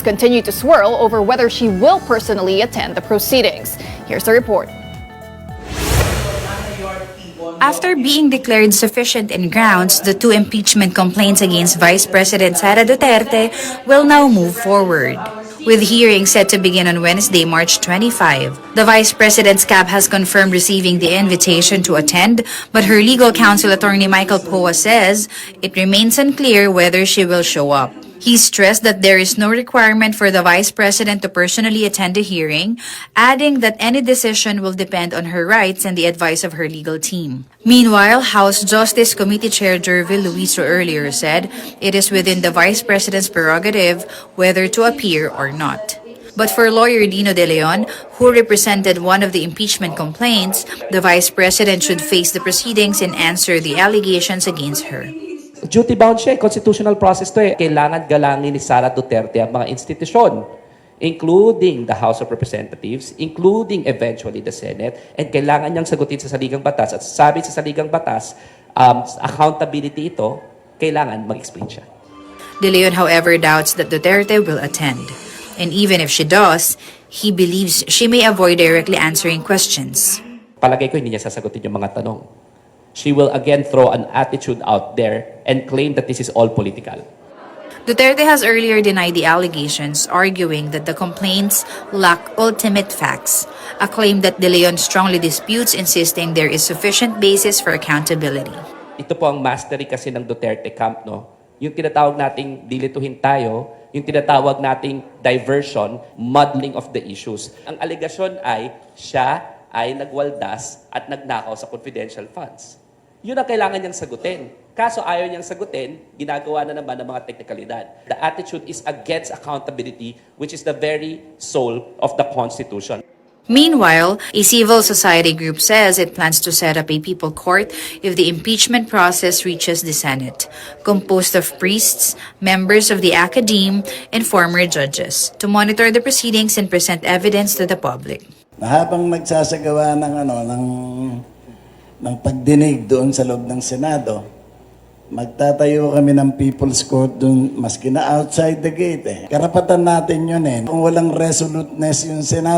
continue to swirl over whether she will personally attend the proceedings. Here's the report. After being declared sufficient in grounds, the two impeachment complaints against Vice President Sara Duterte will now move forward. With hearings set to begin on Wednesday, March 25, the Vice President's camp has confirmed receiving the invitation to attend, but her legal counsel attorney Michael Poa says it remains unclear whether she will show up. He stressed that there is no requirement for the Vice President to personally attend the hearing, adding that any decision will depend on her rights and the advice of her legal team. Meanwhile, House Justice Committee Chair Jervil Luiso earlier said it is within the Vice President's prerogative whether to appear or not. But for lawyer Dino De Leon, who represented one of the impeachment complaints, the Vice President should face the proceedings and answer the allegations against her. Duty-bound siya, constitutional process to eh. Kailangan galangin ni Sara Duterte ang mga institusyon, including the House of Representatives, including eventually the Senate, and kailangan niyang sagutin sa saligang batas. At sabi sa saligang batas, accountability ito, kailangan mag-explain siya. De Leon, however, doubts that Duterte will attend. And even if she does, he believes she may avoid directly answering questions. Palagay ko hindi niya sasagutin yung mga tanong. She will again throw an attitude out there and claim that this is all political. Duterte has earlier denied the allegations, arguing that the complaints lack ultimate facts, a claim that De Leon strongly disputes, insisting there is sufficient basis for accountability. Ito po ang mastery kasi ng Duterte camp, no? Yung tinatawag nating dilituhin tayo, yung tinatawag nating diversion, muddling of the issues. Ang alegasyon ay siya ay nagwaldas at nagnakaw sa confidential funds. Yun ang kailangan niyang sagutin. Kaso ayaw niyang sagutin, ginagawa na naman ng mga teknikalidad. The attitude is against accountability, which is the very soul of the Constitution. Meanwhile, a civil society group says it plans to set up a people court if the impeachment process reaches the Senate, composed of priests, members of the academe, and former judges, to monitor the proceedings and present evidence to the public. Habang nagsasagawa ng pagdinig doon sa loob ng Senado, magtatayo kami ng People's Court doon, maski na outside the gate eh. Karapatan natin yun eh. Kung walang resoluteness yung Senado,